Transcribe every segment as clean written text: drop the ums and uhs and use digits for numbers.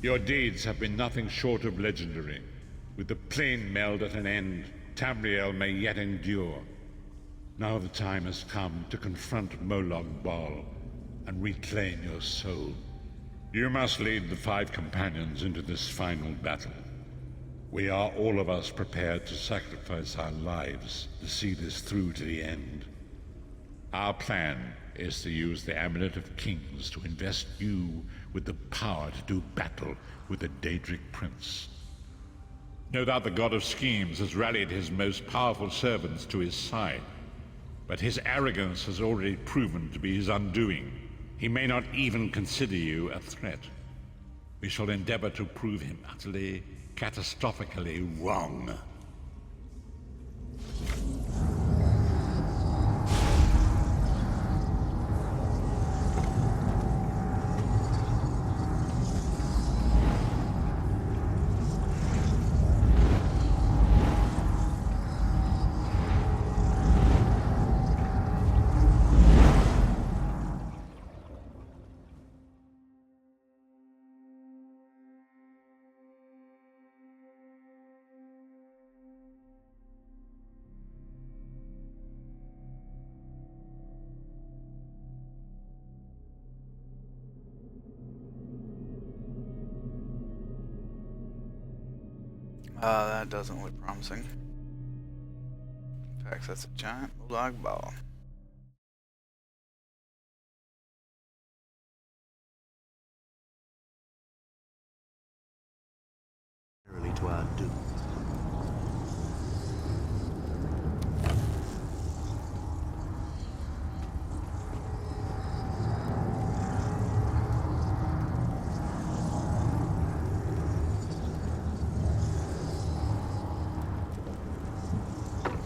Your deeds have been nothing short of legendary. With the plane meld at an end, Tamriel may yet endure. Now the time has come to confront Molag Bal and reclaim your soul. You must lead the five companions into this final battle. We are all of us prepared to sacrifice our lives to see this through to the end. Our plan is to use the Amulet of Kings to invest you with the power to do battle with the Daedric Prince. No doubt the God of Schemes has rallied his most powerful servants to his side, but his arrogance has already proven to be his undoing. He may not even consider you a threat. We shall endeavor to prove him utterly, catastrophically wrong. That doesn't look promising. In fact, that's a giant Molag Bal. To our doom.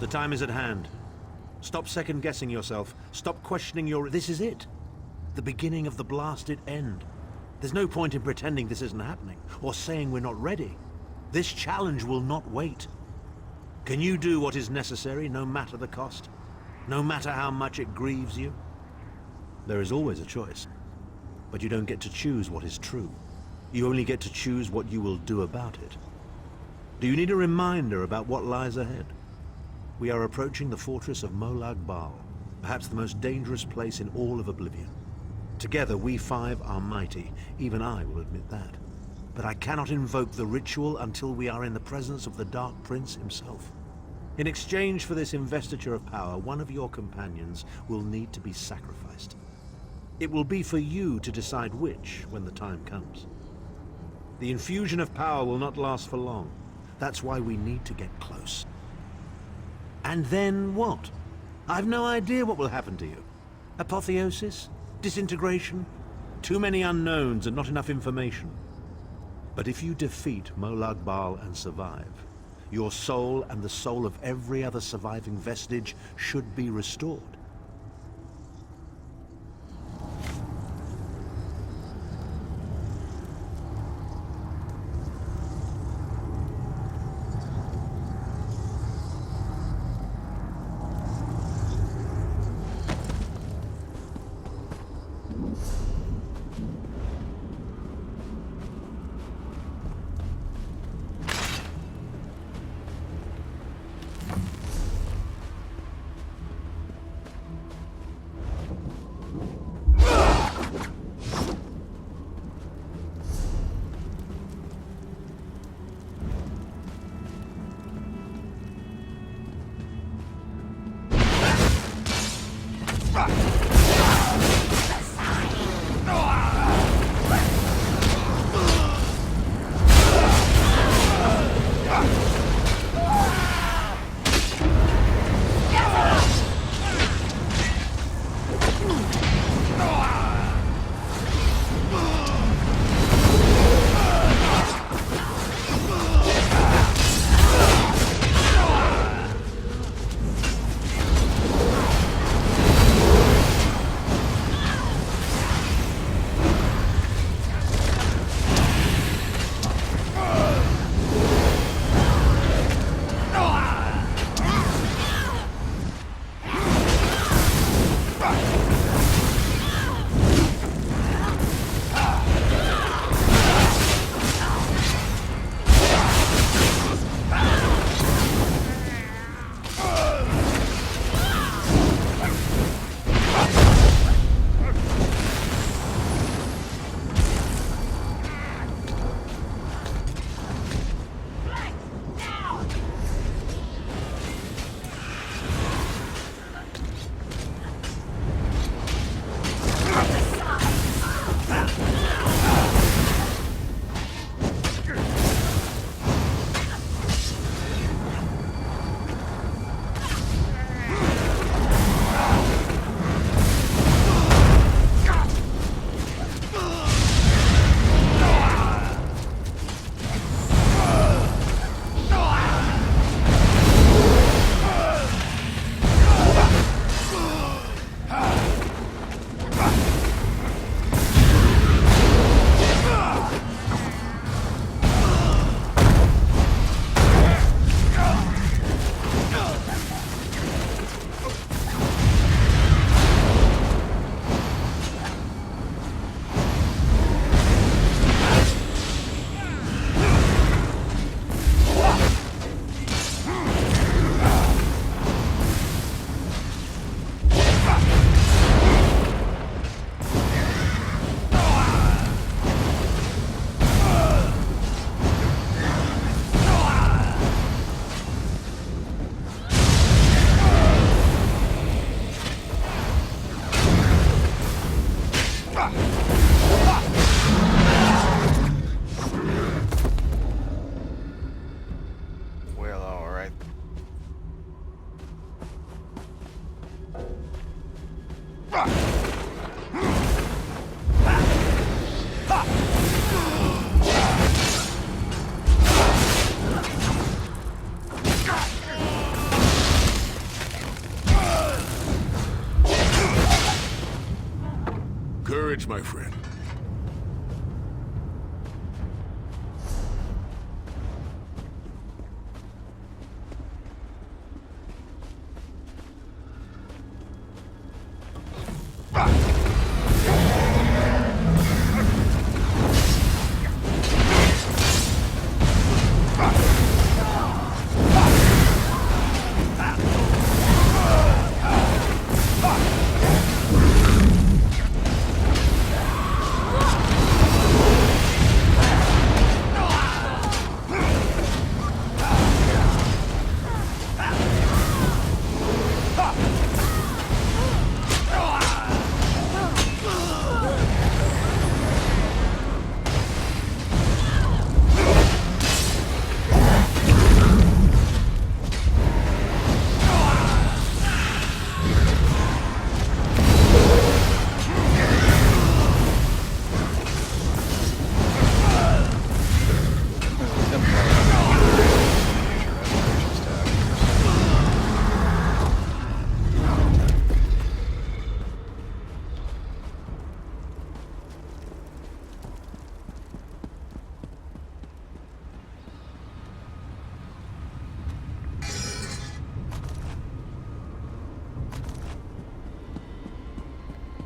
The time is at hand. Stop second-guessing yourself. Stop questioning your... This is it. The beginning of the blasted end. There's no point in pretending this isn't happening, or saying we're not ready. This challenge will not wait. Can you do what is necessary, no matter the cost? No matter how much it grieves you? There is always a choice. But you don't get to choose what is true. You only get to choose what you will do about it. Do you need a reminder about what lies ahead? We are approaching the fortress of Molag Bal, perhaps the most dangerous place in all of Oblivion. Together, we five are mighty. Even I will admit that. But I cannot invoke the ritual until we are in the presence of the Dark Prince himself. In exchange for this investiture of power, one of your companions will need to be sacrificed. It will be for you to decide which when the time comes. The infusion of power will not last for long. That's why we need to get close. And then what? I've no idea what will happen to you. Apotheosis? Disintegration? Too many unknowns and not enough information. But if you defeat Molag Bal and survive, your soul and the soul of every other surviving vestige should be restored. Courage, my friend.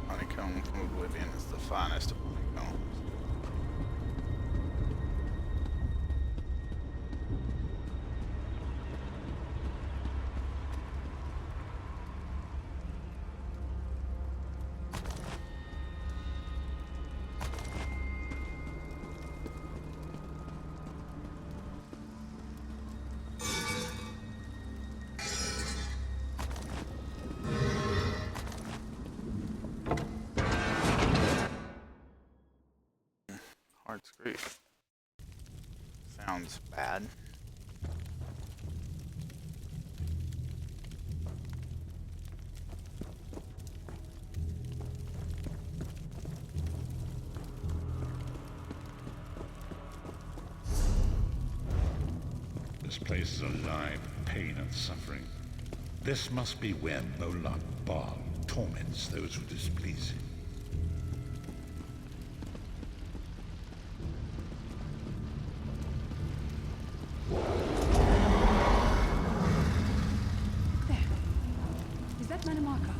Honeycomb from Oblivion is the finest of honeycombs. Heart's grief. Sounds bad. This place is alive with pain and suffering. This must be where Moloch Baal torments those who displease him. There. Is that Manamaka?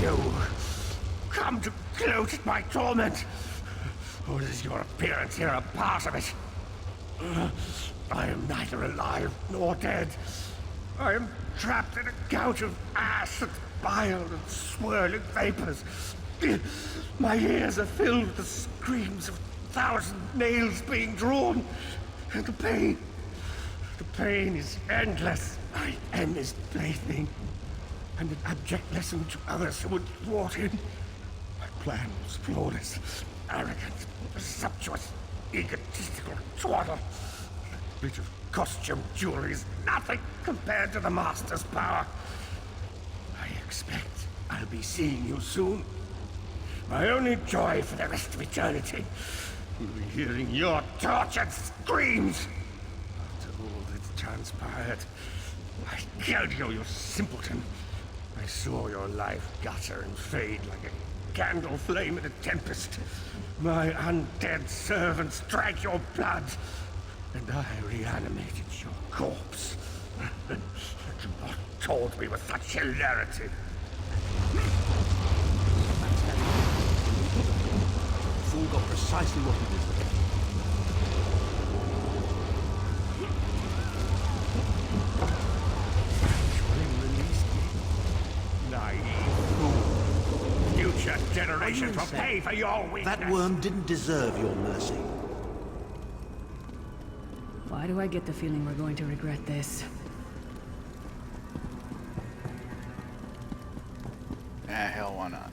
You come to gloat at my torment. Or is your appearance here a part of it? I am neither alive nor dead. I am trapped in a gout of ash and bile and swirling vapors. My ears are filled with the screams of 1,000 nails being drawn. And the pain is endless. I am his plaything, and an abject lesson to others who would thwart him. My plan was flawless, arrogant, presumptuous, egotistical twaddle. That bit of costume jewelry is nothing compared to the Master's power. I expect I'll be seeing you soon. My only joy for the rest of eternity will be hearing your tortured screams. After all that's transpired, I killed you, you simpleton. I saw your life gutter and fade like a candle flame in a tempest. My undead servants drank your blood, and I reanimated your corpse. You not told me with such hilarity. The fool got precisely what he deserved. Future generations will pay for your weakness. That worm didn't deserve your mercy. Why do I get the feeling we're going to regret this? Hell, why not?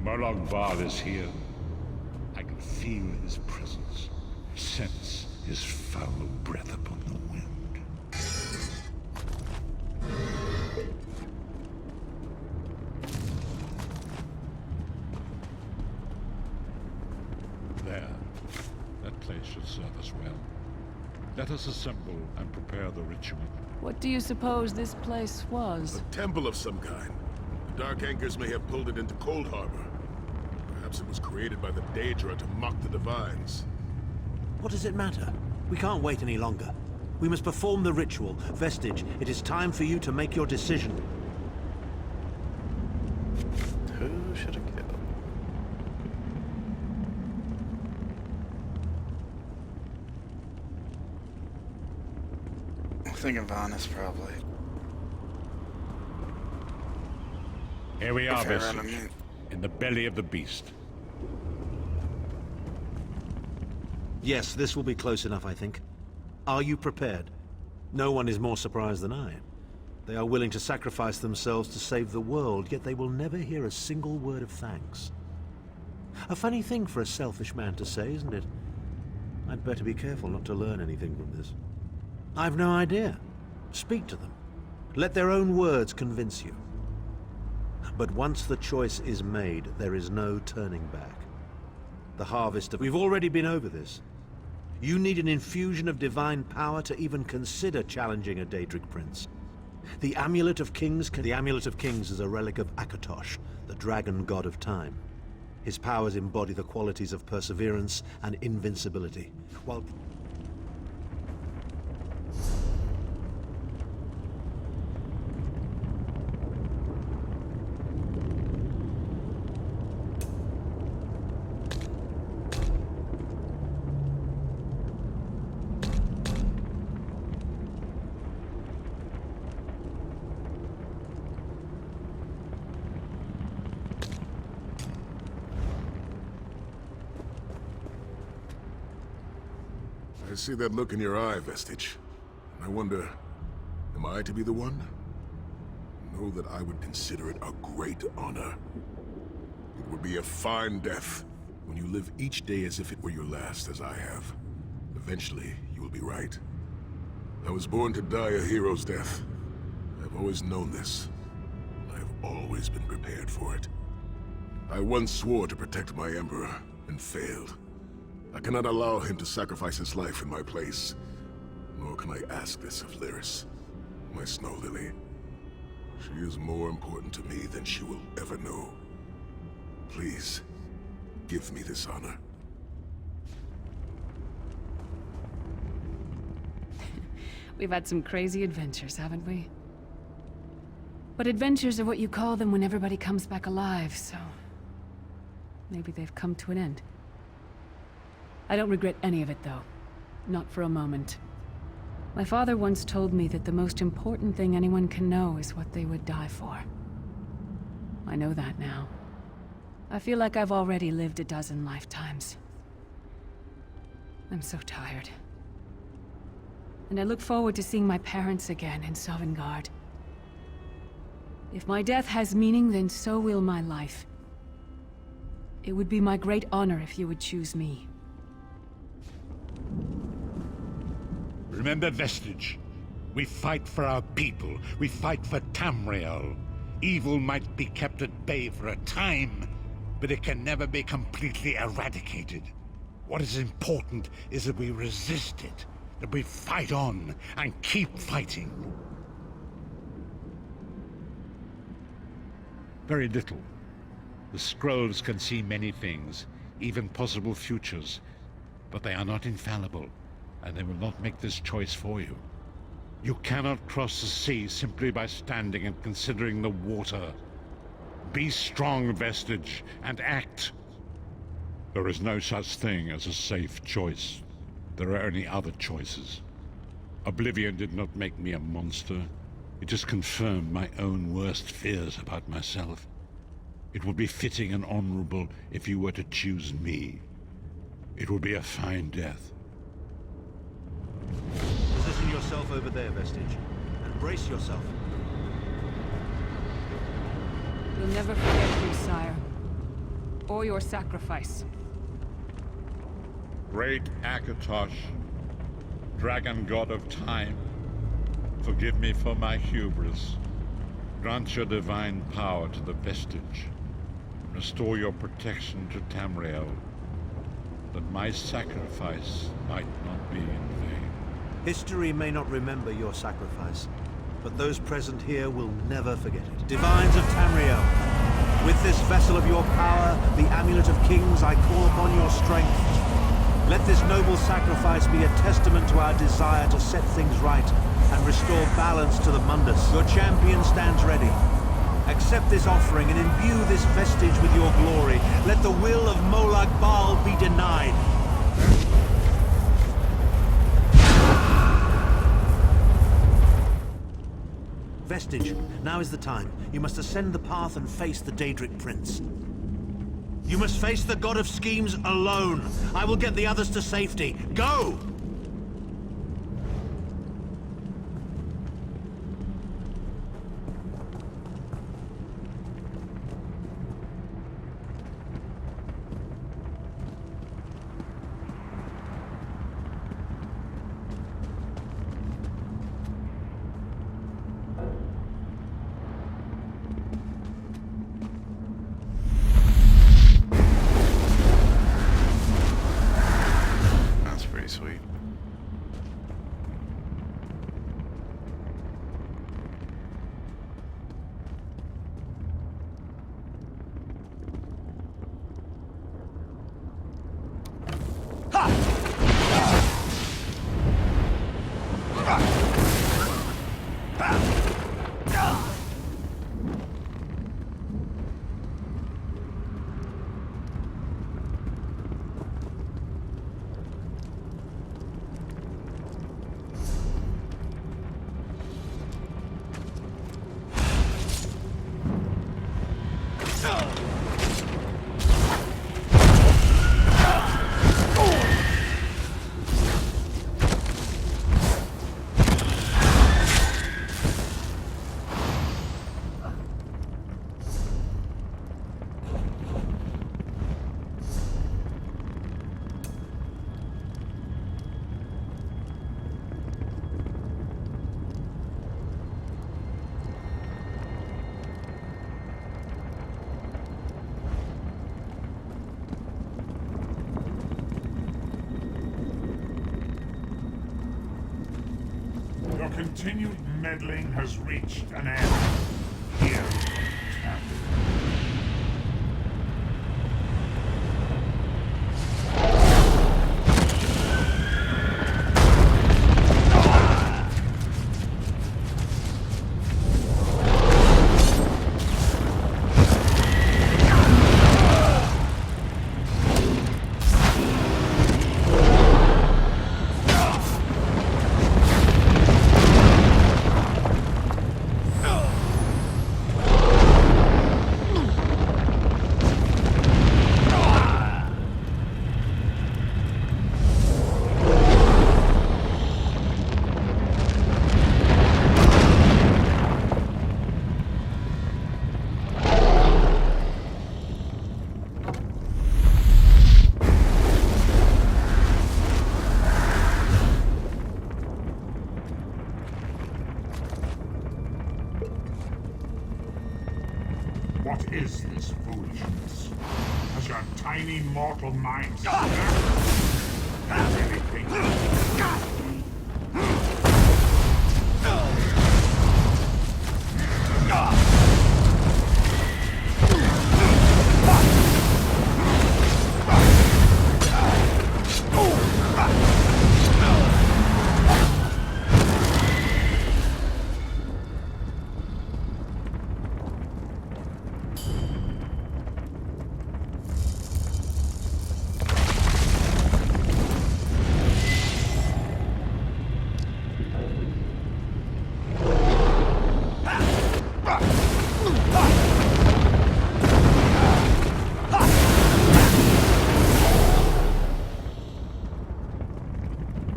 Molag Bal is here. I can feel his presence, sense his foul breath upon the wind. There. That place should serve us well. Let us assemble and prepare the ritual. What do you suppose this place was? A temple of some kind. The Dark Anchors may have pulled it into Cold Harbor. Perhaps it was created by the Daedra to mock the Divines. What does it matter? We can't wait any longer. We must perform the ritual. Vestige, it is time for you to make your decision. Who should have killed? I'm thinking Vanus, probably. Here we are, If I ran Vestige, him in the belly of the beast. Yes, this will be close enough, I think. Are you prepared? No one is more surprised than I. They are willing to sacrifice themselves to save the world, yet they will never hear a single word of thanks. A funny thing for a selfish man to say, isn't it? I'd better be careful not to learn anything from this. I've no idea. Speak to them. Let their own words convince you. But once the choice is made, there is no turning back. The harvest of... We've already been over this. You need an infusion of divine power to even consider challenging a Daedric prince. The Amulet of Kings is a relic of Akatosh, the dragon god of time. His powers embody the qualities of perseverance and invincibility, while... I see that look in your eye, Vestige. And I wonder, am I to be the one? Know that I would consider it a great honor. It would be a fine death when you live each day as if it were your last, as I have. Eventually, you will be right. I was born to die a hero's death. I've always known this. I have always been prepared for it. I once swore to protect my Emperor, and failed. I cannot allow him to sacrifice his life in my place. Nor can I ask this of Lyris, my Snow Lily. She is more important to me than she will ever know. Please, give me this honor. We've had some crazy adventures, haven't we? But adventures are what you call them when everybody comes back alive, so... maybe they've come to an end. I don't regret any of it, though. Not for a moment. My father once told me that the most important thing anyone can know is what they would die for. I know that now. I feel like I've already lived a dozen lifetimes. I'm so tired. And I look forward to seeing my parents again in Sovngarde. If my death has meaning, then so will my life. It would be my great honor if you would choose me. Remember, Vestige. We fight for our people. We fight for Tamriel. Evil might be kept at bay for a time, but it can never be completely eradicated. What is important is that we resist it, that we fight on and keep fighting. Very little. The scrolls can see many things, even possible futures, but they are not infallible, and they will not make this choice for you. You cannot cross the sea simply by standing and considering the water. Be strong, Vestige, and act. There is no such thing as a safe choice. There are only other choices. Oblivion did not make me a monster. It just confirmed my own worst fears about myself. It would be fitting and honorable if you were to choose me. It would be a fine death. Position yourself over there, Vestige, and brace yourself. You'll never forget you, sire. Or your sacrifice. Great Akatosh, dragon god of time, forgive me for my hubris. Grant your divine power to the Vestige. Restore your protection to Tamriel, that my sacrifice might not be in vain. History may not remember your sacrifice, but those present here will never forget it. Divines of Tamriel, with this vessel of your power, the Amulet of Kings, I call upon your strength. Let this noble sacrifice be a testament to our desire to set things right and restore balance to the Mundus. Your champion stands ready. Accept this offering and imbue this vestige with your glory. Let the will of Molag Bal be denied. Vestige, now is the time. You must ascend the path and face the Daedric Prince. You must face the God of Schemes alone. I will get the others to safety. Go! That's pretty sweet. continued meddling has reached an end. Here, what is this foolishness? Has your tiny mortal mind snapped? Has anything?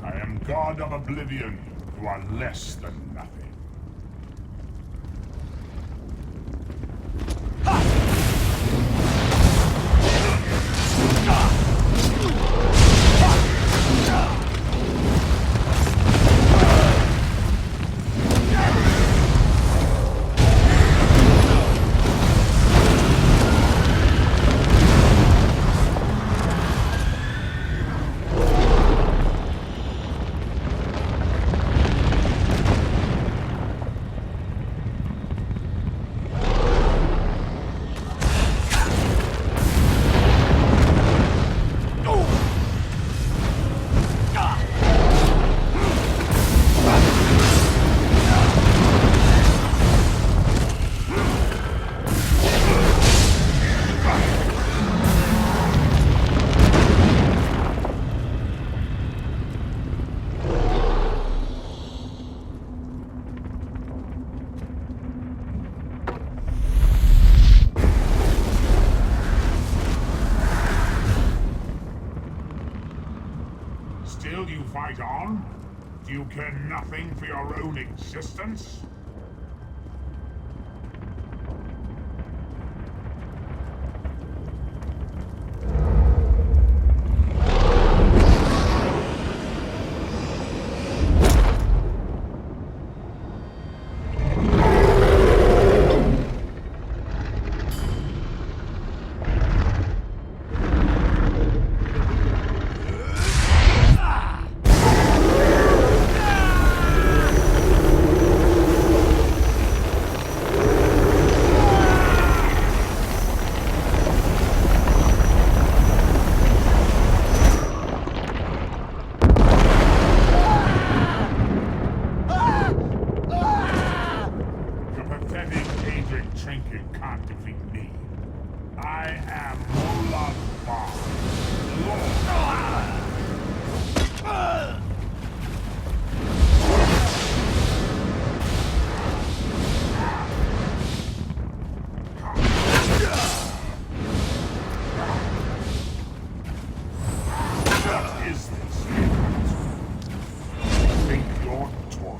I am God of Oblivion. You are less than nothing. Still you fight on? Do you care nothing for your own existence? Trinket can't defeat me. I am Molag Bal, Lord. What is this? Think your toy.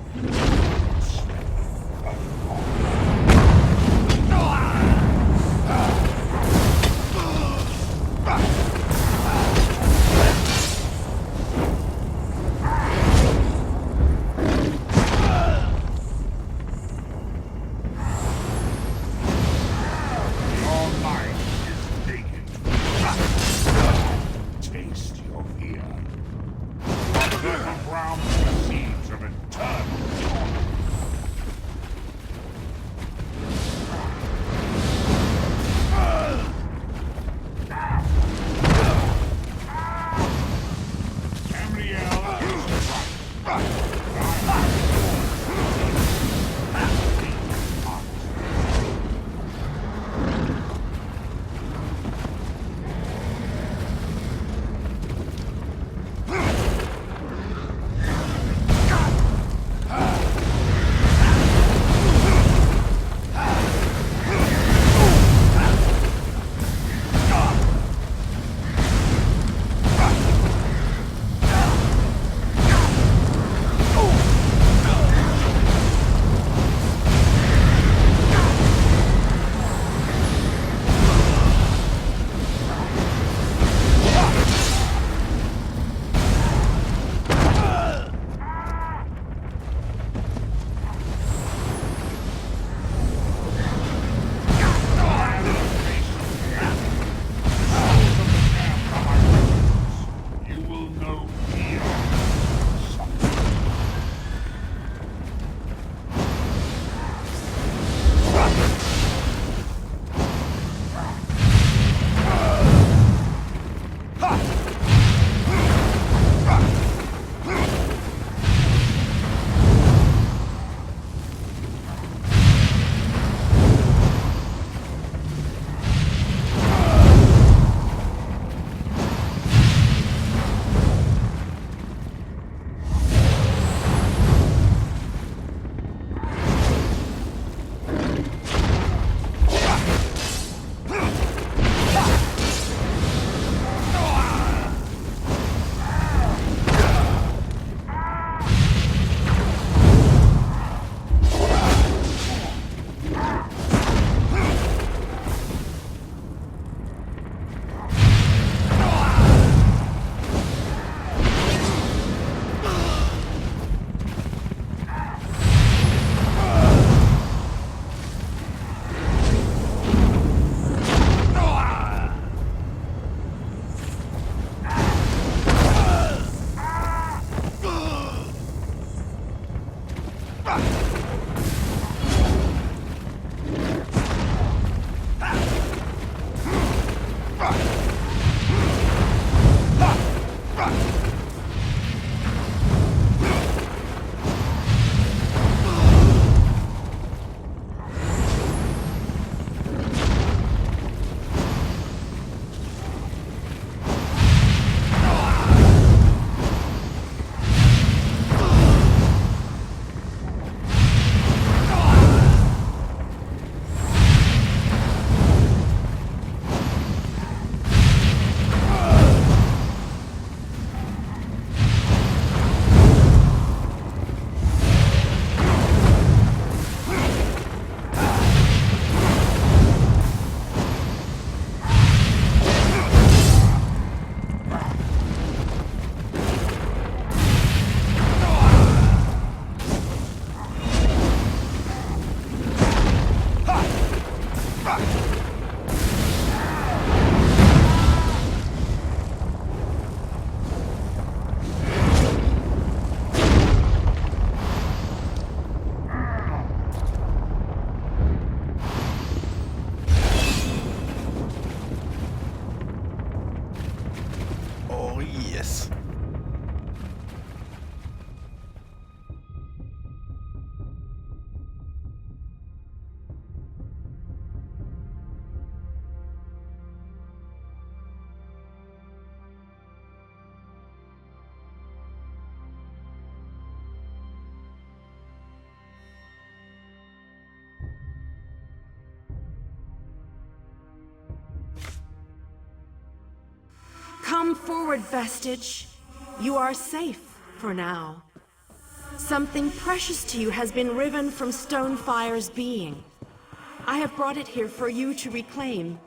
Yes. Come forward, Vestige. You are safe for now. Something precious to you has been riven from Stonefire's being. I have brought it here for you to reclaim.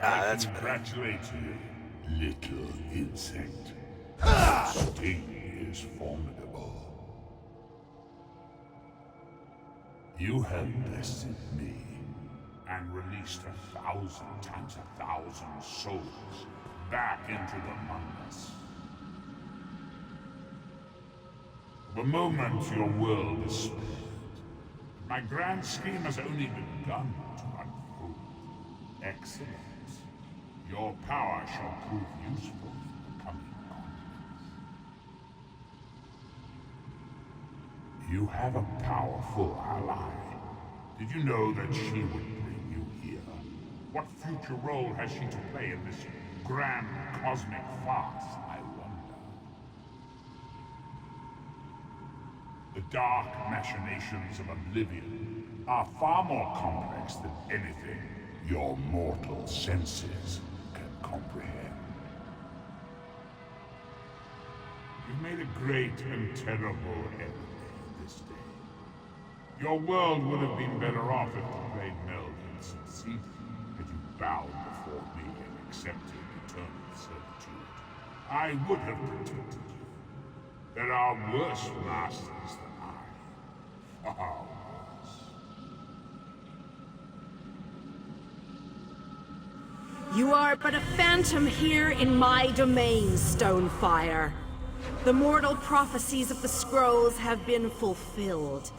That's I better. congratulate you, little insect. Sting is formidable. You have bested me and released 1,000 times 1,000 souls back into the Mungus. The moment your world is spared, my grand scheme has only begun to unfold. Excellent. Your power shall prove useful in the coming conflicts. You have a powerful ally. Did you know that she would bring you here? What future role has she to play in this grand cosmic farce, I wonder? The dark machinations of Oblivion are far more complex than anything your mortal senses can comprehend. You've made a great and terrible enemy this day. Your world would have been better off if the Great Meld had succeeded, had you bowed before me and accepted eternal servitude. I would have protected you. There are worse masters than I. Far worse. You are but a phantom here in my domain, Stonefire. The mortal prophecies of the scrolls have been fulfilled.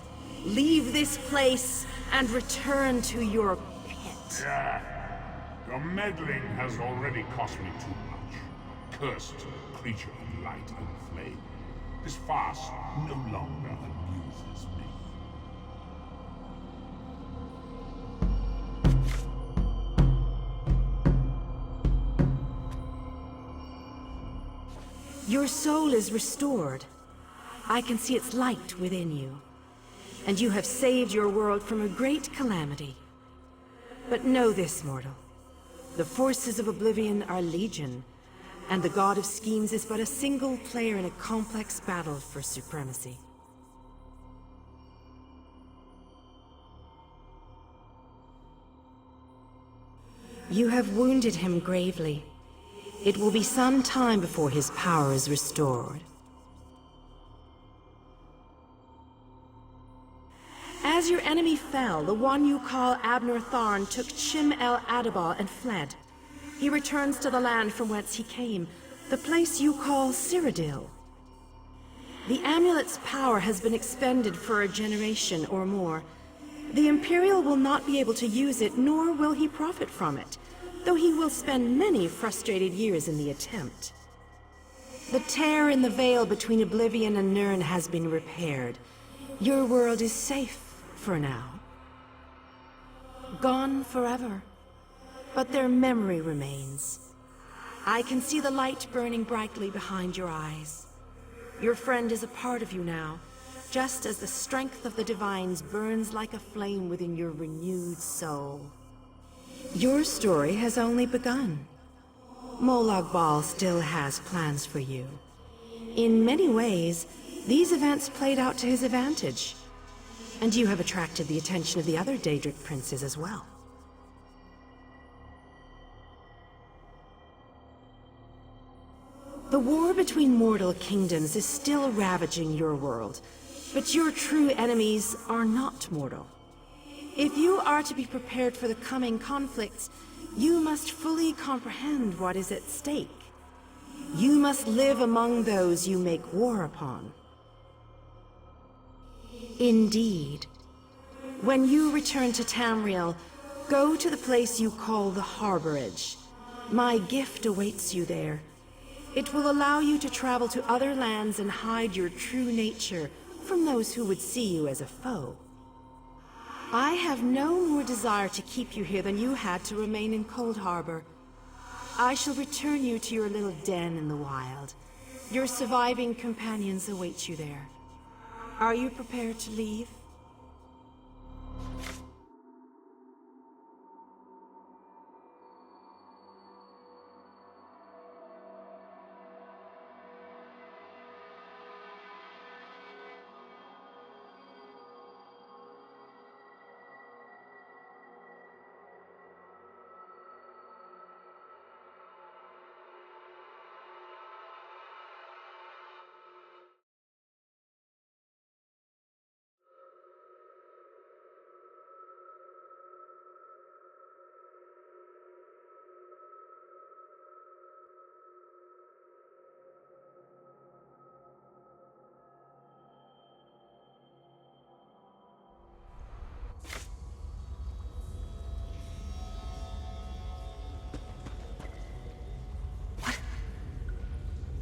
Leave this place and return to your pit. Yeah. Your meddling has already cost me too much. Cursed creature of light and flame. This farce no longer amuses me. Your soul is restored. I can see its light within you. And you have saved your world from a great calamity. But know this, mortal. The forces of Oblivion are legion, and the God of Schemes is but a single player in a complex battle for supremacy. You have wounded him gravely. It will be some time before his power is restored. As your enemy fell, the one you call Abner Tharn took Chim El Adabal and fled. He returns to the land from whence he came, the place you call Cyrodiil. The amulet's power has been expended for a generation or more. The Imperial will not be able to use it, nor will he profit from it, though he will spend many frustrated years in the attempt. The tear in the veil between Oblivion and Nirn has been repaired. Your world is safe for now. Gone forever, but their memory remains. I can see the light burning brightly behind your eyes. Your friend is a part of you now, just as the strength of the Divines burns like a flame within your renewed soul. Your story has only begun. Molag Bal still has plans for you. In many ways, these events played out to his advantage. And you have attracted the attention of the other Daedric princes as well. The war between mortal kingdoms is still ravaging your world, but your true enemies are not mortal. If you are to be prepared for the coming conflicts, you must fully comprehend what is at stake. You must live among those you make war upon. Indeed, When you return to Tamriel, go to the place you call the Harborage. My gift awaits you there. It will allow you to travel to other lands and hide your true nature from those who would see you as a foe. I have no more desire to keep you here than you had to remain in Cold Harbor. I shall return you to your little den in the wild. Your surviving companions await you there. Are you prepared to leave?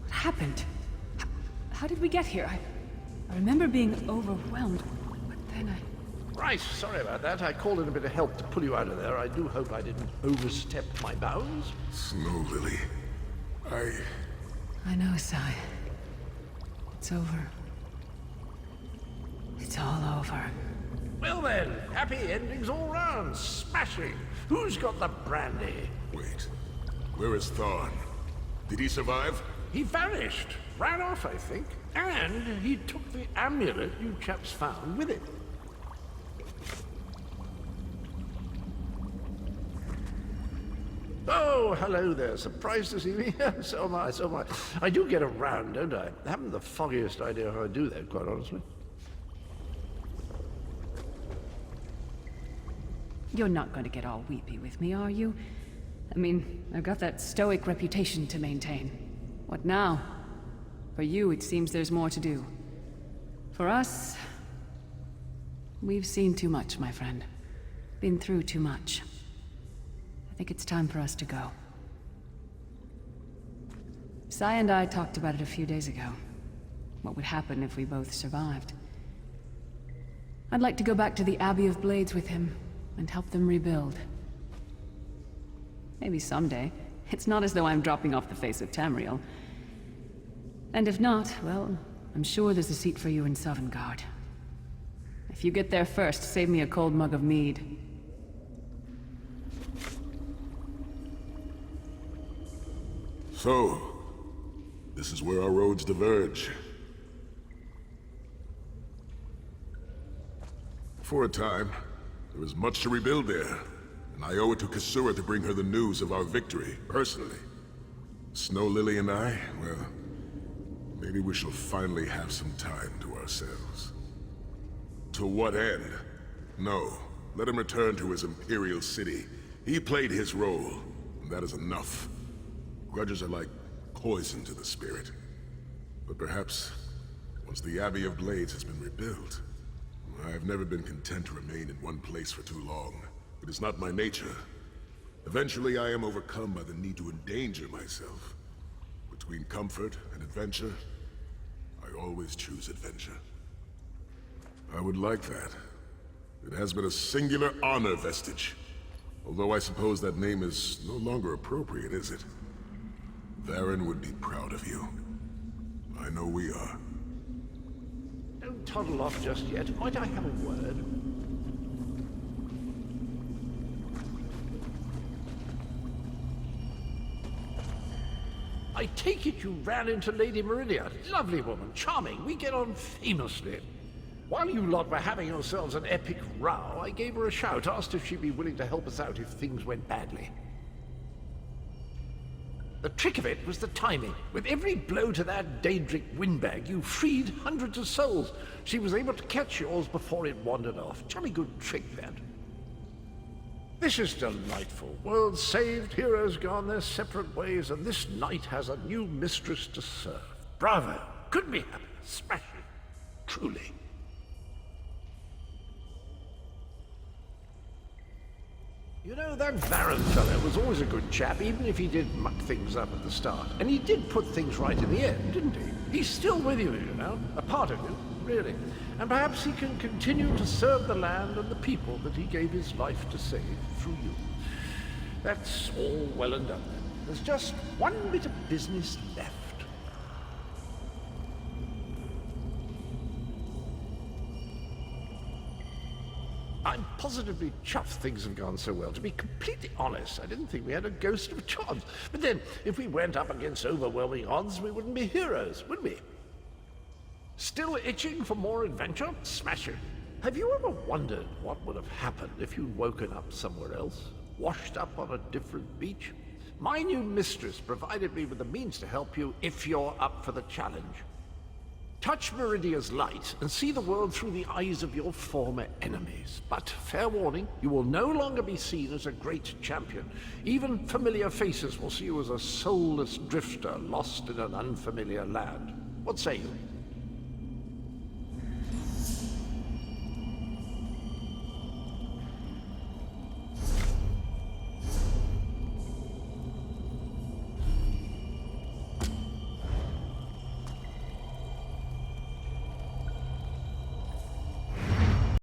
Happened? How did we get here? I remember being overwhelmed, but then I... Right, sorry about that. I called in a bit of help to pull you out of there. I do hope I didn't overstep my bounds. Snow Lily, I know, Sai. It's over. It's all over. Well then, happy endings all round. Smashing. Who's got the brandy? Wait. Where is Thorn? Did he survive? He vanished. Ran off, I think. And he took the amulet you chaps found with him. Oh, hello there. Surprised to see me? So am I, so am I. I do get around, don't I? I haven't the foggiest idea how I do that, quite honestly. You're not going to get all weepy with me, are you? I mean, I've got that stoic reputation to maintain. What now? For you, it seems there's more to do. For us, we've seen too much, my friend. Been through too much. I think it's time for us to go. Sai and I talked about it a few days ago. What would happen if we both survived. I'd like to go back to the Abbey of Blades with him, and help them rebuild. Maybe someday. It's not as though I'm dropping off the face of Tamriel. And if not, well, I'm sure there's a seat for you in Sovngarde. If you get there first, save me a cold mug of mead. So, this is where our roads diverge. For a time, there was much to rebuild there, and I owe it to Kasura to bring her the news of our victory, personally. Snow Lily and I, well, maybe we shall finally have some time to ourselves. To what end? No, let him return to his Imperial city. He played his role, and that is enough. Grudges are like poison to the spirit. But perhaps, once the Abbey of Blades has been rebuilt, I have never been content to remain in one place for too long. It is not my nature. Eventually, I am overcome by the need to endanger myself. Between comfort and adventure, I always choose adventure. I would like that. It has been a singular honor, Vestige. Although I suppose that name is no longer appropriate, is it? Varen would be proud of you. I know we are. Don't toddle off just yet. Might I have a word? I take it you ran into Lady Meridia. Lovely woman, charming. We get on famously. While you lot were having yourselves an epic row, I gave her a shout, asked if she'd be willing to help us out if things went badly. The trick of it was the timing. With every blow to that Daedric windbag, you freed hundreds of souls. She was able to catch yours before it wandered off. Jolly good trick, that. This is delightful. World saved, heroes gone their separate ways, and this knight has a new mistress to serve. Bravo! Couldn't be happier. Smashing. Truly. You know, that Varren fellow was always a good chap, even if he did muck things up at the start. And he did put things right in the end, didn't he? He's still with you, you know, a part of you, really. And perhaps he can continue to serve the land and the people that he gave his life to save through you. That's all well and done. There's just one bit of business left. I'm positively chuffed things have gone so well. To be completely honest, I didn't think we had a ghost of a chance. But then, if we went up against overwhelming odds, we wouldn't be heroes, would we? Still itching for more adventure? Smash it. Have you ever wondered what would have happened if you'd woken up somewhere else? Washed up on a different beach? My new mistress provided me with the means to help you if you're up for the challenge. Touch Meridia's light and see the world through the eyes of your former enemies. But, fair warning, you will no longer be seen as a great champion. Even familiar faces will see you as a soulless drifter lost in an unfamiliar land. What say you?